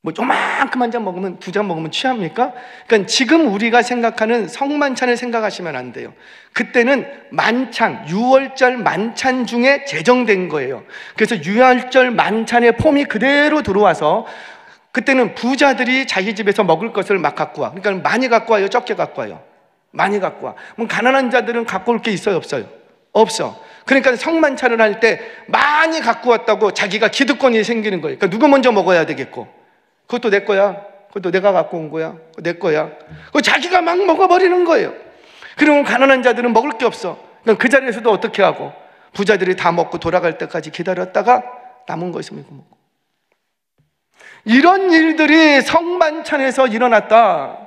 [SPEAKER 1] 뭐 조만큼만 잔 먹으면 2잔 먹으면 취합니까? 그러니까 지금 우리가 생각하는 성만찬을 생각하시면 안 돼요. 그때는 만찬, 유월절 만찬 중에 제정된 거예요. 그래서 유월절 만찬의 폼이 그대로 들어와서 그때는 부자들이 자기 집에서 먹을 것을 막 갖고 와. 그러니까 많이 갖고 와요, 적게 갖고 와요? 많이 갖고 와. 그럼 가난한 자들은 갖고 올 게 있어요, 없어요? 없어. 그러니까 성만찬을 할 때 많이 갖고 왔다고 자기가 기득권이 생기는 거예요. 그러니까 누구 먼저 먹어야 되겠고, 그것도 내 거야, 그것도 내가 갖고 온 거야, 그거 내 거야. 그거 자기가 막 먹어버리는 거예요. 그러면 가난한 자들은 먹을 게 없어. 그러니까 그 자리에서도 어떻게 하고, 부자들이 다 먹고 돌아갈 때까지 기다렸다가 남은 거 있으면 이거 먹고. 이런 일들이 성만찬에서 일어났다.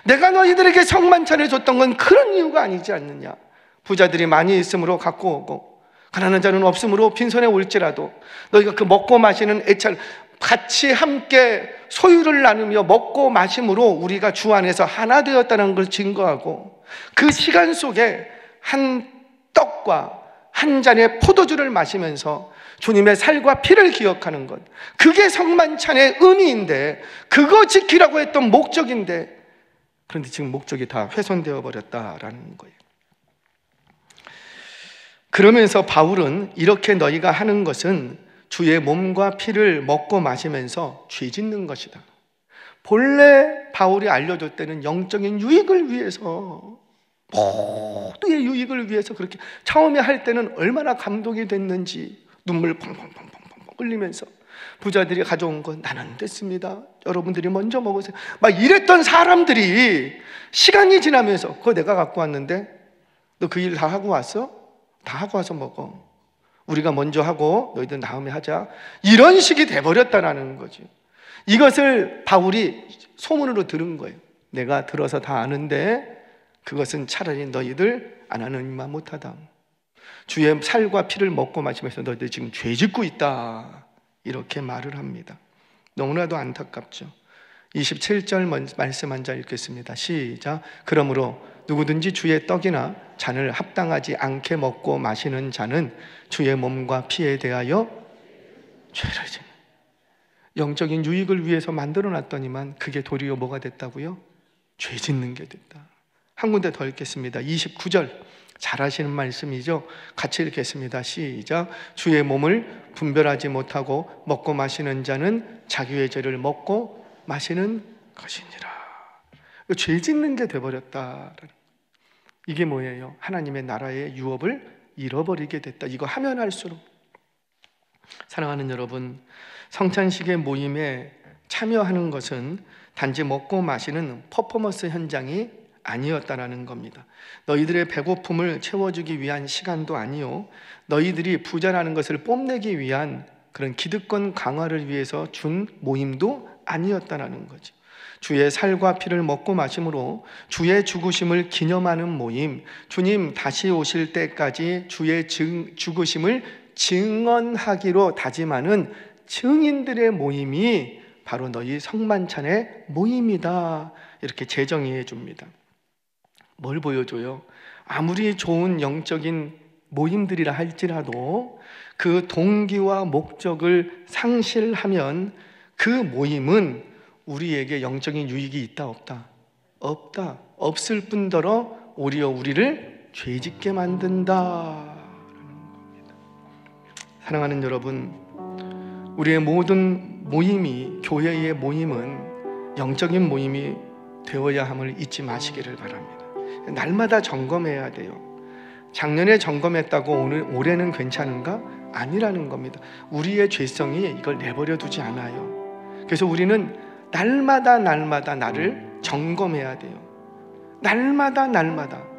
[SPEAKER 1] 내가 너희들에게 성만찬을 줬던 건 그런 이유가 아니지 않느냐. 부자들이 많이 있으므로 갖고 오고 가난한 자는 없으므로 빈손에 올지라도 너희가 그 먹고 마시는 애찬 같이 함께 소유를 나누며 먹고 마심으로 우리가 주 안에서 하나 되었다는 걸 증거하고, 그 시간 속에 한 떡과 한 잔의 포도주를 마시면서 주님의 살과 피를 기억하는 것, 그게 성만찬의 의미인데, 그거 지키라고 했던 목적인데, 그런데 지금 목적이 다 훼손되어 버렸다라는 거예요. 그러면서 바울은 이렇게 너희가 하는 것은 주의 몸과 피를 먹고 마시면서 죄 짓는 것이다. 본래 바울이 알려줄 때는 영적인 유익을 위해서, 모두의 유익을 위해서 그렇게 처음에 할 때는 얼마나 감동이 됐는지 눈물 펑펑펑펑펑 흘리면서 부자들이 가져온 건 나는 됐습니다, 여러분들이 먼저 먹으세요, 막 이랬던 사람들이 시간이 지나면서 그거 내가 갖고 왔는데 너 그 일 다 하고 왔어? 다 하고 와서 먹어. 우리가 먼저 하고 너희들 다음에 하자. 이런 식이 돼버렸다는 거죠. 이것을 바울이 소문으로 들은 거예요. 내가 들어서 다 아는데 그것은 차라리 너희들 안 하는 일만 못하다. 주의 살과 피를 먹고 마시면서 너희들 지금 죄 짓고 있다, 이렇게 말을 합니다. 너무나도 안타깝죠. 27절 말씀 한 절 읽겠습니다. 시작. 그러므로 누구든지 주의 떡이나 잔을 합당하지 않게 먹고 마시는 자는 주의 몸과 피에 대하여 죄를 짓는, 영적인 유익을 위해서 만들어놨더니만 그게 도리어 뭐가 됐다고요? 죄 짓는 게 됐다. 한 군데 더 읽겠습니다. 29절 잘 하시는 말씀이죠. 같이 읽겠습니다. 시작. 주의 몸을 분별하지 못하고 먹고 마시는 자는 자기의 죄를 먹고 마시는 것이니라. 죄 짓는 게 돼버렸다. 이게 뭐예요? 하나님의 나라의 유업을 잃어버리게 됐다. 이거 하면 할수록. 사랑하는 여러분, 성찬식의 모임에 참여하는 것은 단지 먹고 마시는 퍼포먼스 현장이 아니었다라는 겁니다. 너희들의 배고픔을 채워주기 위한 시간도 아니요, 너희들이 부자라는 것을 뽐내기 위한 그런 기득권 강화를 위해서 준 모임도 아니었다라는 거죠. 주의 살과 피를 먹고 마심으로 주의 죽으심을 기념하는 모임, 주님 다시 오실 때까지 주의 죽으심을 증언하기로 다짐하는 증인들의 모임이 바로 너희 성만찬의 모임이다, 이렇게 재정의해 줍니다. 뭘 보여줘요? 아무리 좋은 영적인 모임들이라 할지라도 그 동기와 목적을 상실하면 그 모임은 우리에게 영적인 유익이 있다 없다? 없다. 없을 뿐더러 오히려 우리를 죄짓게 만든다. 사랑하는 여러분, 우리의 모든 모임이, 교회의 모임은 영적인 모임이 되어야 함을 잊지 마시기를 바랍니다. 날마다 점검해야 돼요. 작년에 점검했다고 올해는 괜찮은가? 아니라는 겁니다. 우리의 죄성이 이걸 내버려 두지 않아요. 그래서 우리는 날마다 나를 점검해야 돼요. 날마다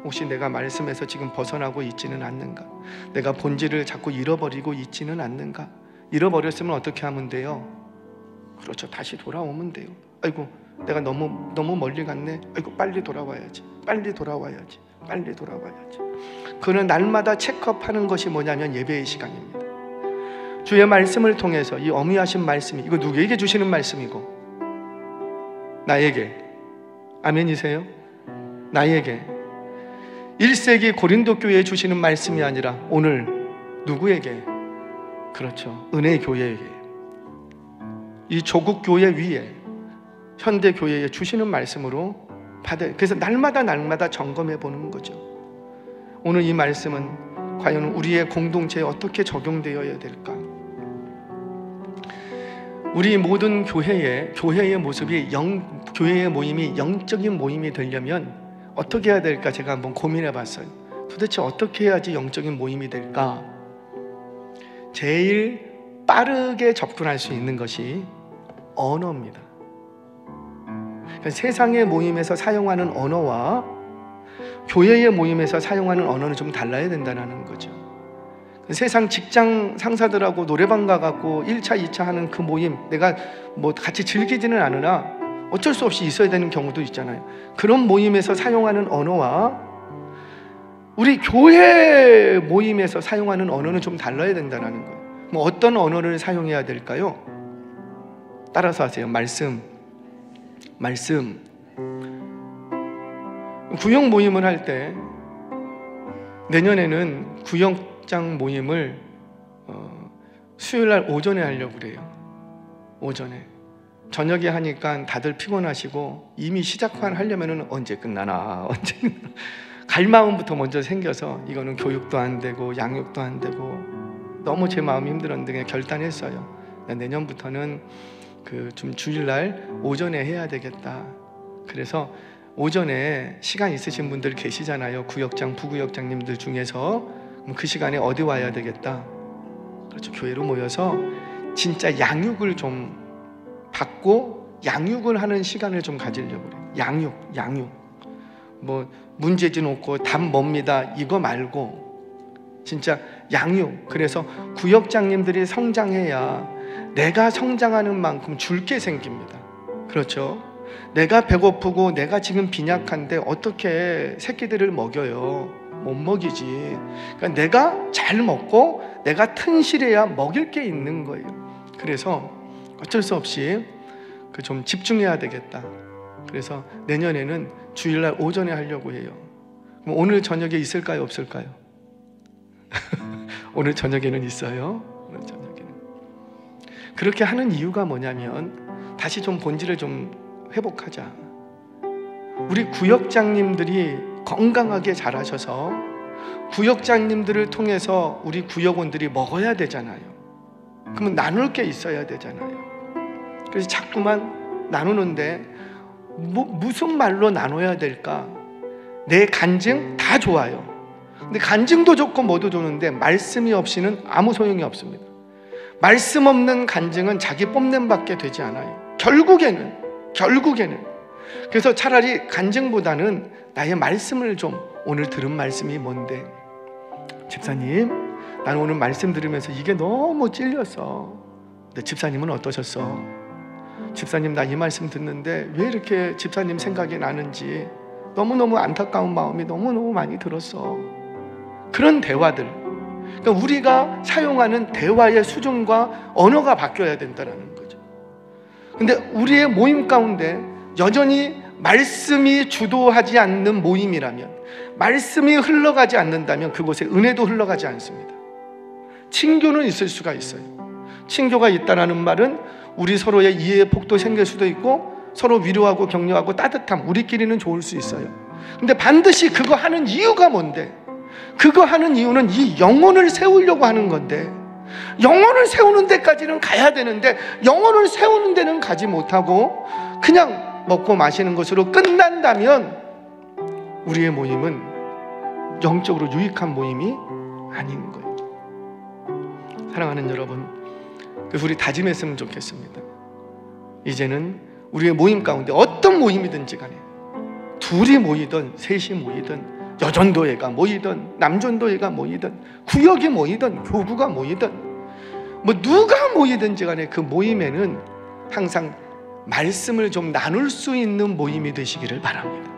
[SPEAKER 1] 혹시 내가 말씀에서 지금 벗어나고 있지는 않는가? 내가 본질을 자꾸 잃어버리고 있지는 않는가? 잃어버렸으면 어떻게 하면 돼요? 그렇죠, 다시 돌아오면 돼요. 아이고 내가 너무 멀리 갔네. 아이고 빨리 돌아와야지. 그는 날마다 체크업하는 것이 뭐냐면 예배의 시간입니다. 주의 말씀을 통해서 이 어미하신 말씀이, 이거 누구에게 주시는 말씀이고, 나에게, 아멘이세요? 나에게 1세기 고린도 교회에 주시는 말씀이 아니라 오늘 누구에게? 그렇죠, 은혜 교회에게, 이 조국 교회 위에 현대 교회에 주시는 말씀으로 받아요. 그래서 날마다 점검해 보는 거죠. 오늘 이 말씀은 과연 우리의 공동체에 어떻게 적용되어야 될까? 우리 모든 교회의 모습이 교회의 모임이 영적인 모임이 되려면 어떻게 해야 될까? 제가 한번 고민해 봤어요. 도대체 어떻게 해야지 영적인 모임이 될까? 제일 빠르게 접근할 수 있는 것이 언어입니다. 그러니까 세상의 모임에서 사용하는 언어와 교회의 모임에서 사용하는 언어는 좀 달라야 된다는 거죠. 세상 직장 상사들하고 노래방 가갖고 1차, 2차 하는 그 모임, 내가 뭐 같이 즐기지는 않으나 어쩔 수 없이 있어야 되는 경우도 있잖아요. 그런 모임에서 사용하는 언어와 우리 교회 모임에서 사용하는 언어는 좀 달라야 된다는 거예요. 뭐 어떤 언어를 사용해야 될까요? 따라서 하세요. 말씀. 구역 모임을 할 때 내년에는 구역장 모임을 수요일날 오전에 하려고 그래요. 오전에. 저녁에 하니까 다들 피곤하시고 이미 시작만 하려면 언제 끝나나 갈 마음부터 먼저 생겨서 이거는 교육도 안 되고 양육도 안 되고 너무 제 마음이 힘들었는데 결단했어요. 내년부터는 좀 주일날 오전에 해야 되겠다. 그래서 오전에 시간 있으신 분들 계시잖아요. 구역장, 부구역장님들 중에서 그 시간에 어디 와야 되겠다. 그렇죠. 교회로 모여서 진짜 양육을 좀 받고 양육을 하는 시간을 좀 가지려고 그래요. 양육. 뭐 문제진 없고 답 뭡니다. 이거 말고 진짜 양육. 그래서 구역장님들이 성장해야 내가 성장하는 만큼 줄 게 생깁니다. 그렇죠? 내가 배고프고 내가 지금 빈약한데 어떻게 새끼들을 먹여요? 못 먹이지. 그러니까 내가 잘 먹고 내가 튼실해야 먹일 게 있는 거예요. 그래서 어쩔 수 없이 좀 집중해야 되겠다. 그래서 내년에는 주일날 오전에 하려고 해요. 그럼 오늘 저녁에 있을까요? 없을까요? 오늘 저녁에는 있어요. 오늘 저녁에는. 그렇게 하는 이유가 뭐냐면 다시 좀 본질을 좀 회복하자. 우리 구역장님들이 건강하게 자라셔서 구역장님들을 통해서 우리 구역원들이 먹어야 되잖아요. 그러면 나눌 게 있어야 되잖아요. 그래서 자꾸만 나누는데 무슨 말로 나눠야 될까? 내 간증 다 좋아요. 근데 간증도 좋고 뭐도 좋은데 말씀이 없이는 아무 소용이 없습니다. 말씀 없는 간증은 자기 뽐냄밖에 되지 않아요. 결국에는 그래서 차라리 간증보다는 나의 말씀을 좀, 오늘 들은 말씀이 뭔데? 집사님, 나는 오늘 말씀 들으면서 이게 너무 찔렸어. 근데 집사님은 어떠셨어? 집사님, 나 이 말씀 듣는데 왜 이렇게 집사님 생각이 나는지 너무너무 안타까운 마음이 너무너무 많이 들었어. 그런 대화들, 그러니까 우리가 사용하는 대화의 수준과 언어가 바뀌어야 된다는 거죠. 근데 우리의 모임 가운데 여전히 말씀이 주도하지 않는 모임이라면, 말씀이 흘러가지 않는다면 그곳에 은혜도 흘러가지 않습니다. 친교는 있을 수가 있어요. 친교가 있다는 말은 우리 서로의 이해의 폭도 생길 수도 있고 서로 위로하고 격려하고 따뜻함, 우리끼리는 좋을 수 있어요. 근데 반드시 그거 하는 이유가 뭔데? 그거 하는 이유는 이 영혼을 세우려고 하는 건데, 영혼을 세우는 데까지는 가야 되는데 영혼을 세우는 데는 가지 못하고 그냥 먹고 마시는 것으로 끝난다면 우리의 모임은 영적으로 유익한 모임이 아닌 거예요. 사랑하는 여러분, 그래서 우리 다짐했으면 좋겠습니다. 이제는 우리의 모임 가운데 어떤 모임이든지 간에, 둘이 모이든 셋이 모이든 여전도회가 모이든 남전도회가 모이든 구역이 모이든 교구가 모이든 뭐 누가 모이든지 간에 그 모임에는 항상 말씀을 좀 나눌 수 있는 모임이 되시기를 바랍니다.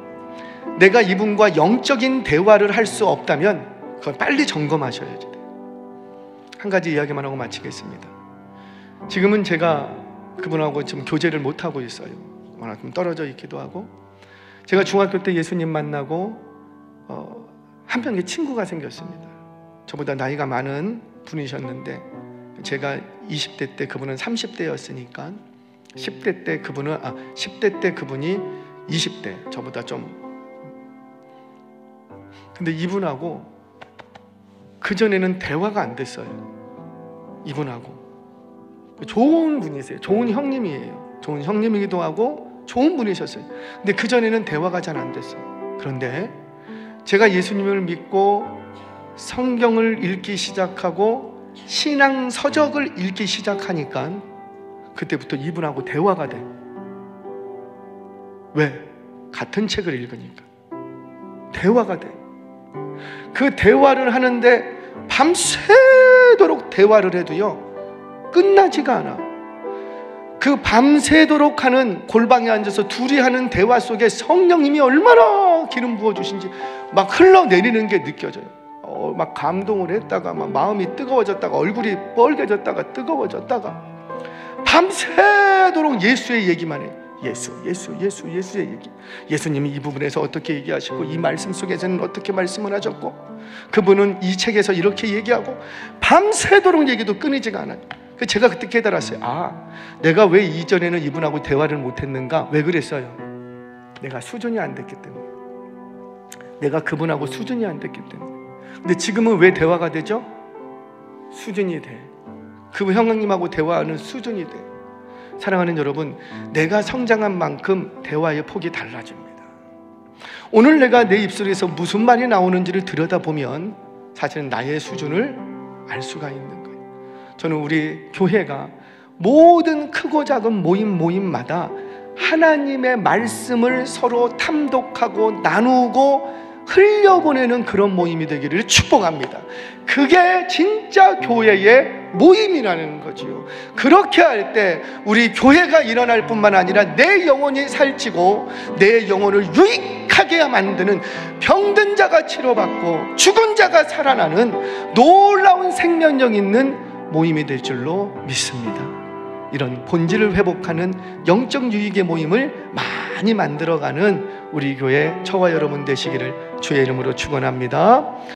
[SPEAKER 1] 내가 이분과 영적인 대화를 할 수 없다면 그걸 빨리 점검하셔야 돼요. 한 가지 이야기만 하고 마치겠습니다. 지금은 제가 그분하고 좀 교제를 못하고 있어요. 워낙 좀 떨어져 있기도 하고, 제가 중학교 때 예수님 만나고 한 명의 친구가 생겼습니다. 저보다 나이가 많은 분이셨는데 제가 20대 때 그분은 30대였으니까 10대 때 그분은 10대 때 그분이 20대, 저보다 좀. 근데 이분하고 그전에는 대화가 안 됐어요. 이분하고. 좋은 분이세요. 좋은 형님이에요. 좋은 형님이기도 하고 좋은 분이셨어요. 근데 그전에는 대화가 잘 안 됐어요. 그런데 제가 예수님을 믿고 성경을 읽기 시작하고 신앙 서적을 읽기 시작하니까 그때부터 이분하고 대화가 돼. 왜? 같은 책을 읽으니까 대화가 돼. 그 대화를 하는데 밤새도록 대화를 해도요 끝나지가 않아. 그 밤새도록 하는, 골방에 앉아서 둘이 하는 대화 속에 성령님이 얼마나 기름 부어주신지 막 흘러내리는 게 느껴져요. 막 감동을 했다가 막 마음이 뜨거워졌다가 얼굴이 뻘개졌다가 뜨거워졌다가 밤새도록 예수의 얘기만 해요. 예수의 얘기. 예수님이 이 부분에서 어떻게 얘기하시고 이 말씀 속에서는 어떻게 말씀을 하셨고 그분은 이 책에서 이렇게 얘기하고 밤새도록 얘기도 끊이지가 않아요. 제가 그때 깨달았어요. 내가 왜 이전에는 이분하고 대화를 못했는가? 왜 그랬어요? 내가 수준이 안 됐기 때문에. 내가 그분하고 수준이 안 됐기 때문에. 근데 지금은 왜 대화가 되죠? 수준이 돼. 그 형님하고 대화하는 수준이 돼. 사랑하는 여러분, 내가 성장한 만큼 대화의 폭이 달라집니다. 오늘 내가 내 입술에서 무슨 말이 나오는지를 들여다보면 사실은 나의 수준을 알 수가 있는 거예요. 저는 우리 교회가 모든 크고 작은 모임마다 하나님의 말씀을 서로 탐독하고 나누고 흘려보내는 그런 모임이 되기를 축복합니다. 그게 진짜 교회의 모임이라는 거지요. 그렇게 할 때 우리 교회가 일어날 뿐만 아니라 내 영혼이 살찌고 내 영혼을 유익하게 만드는, 병든 자가 치료받고 죽은 자가 살아나는 놀라운 생명력 있는 모임이 될 줄로 믿습니다. 이런 본질을 회복하는 영적 유익의 모임을 많이 만들어가는 우리 교회 저와 여러분 되시기를 주의 이름으로 축원합니다.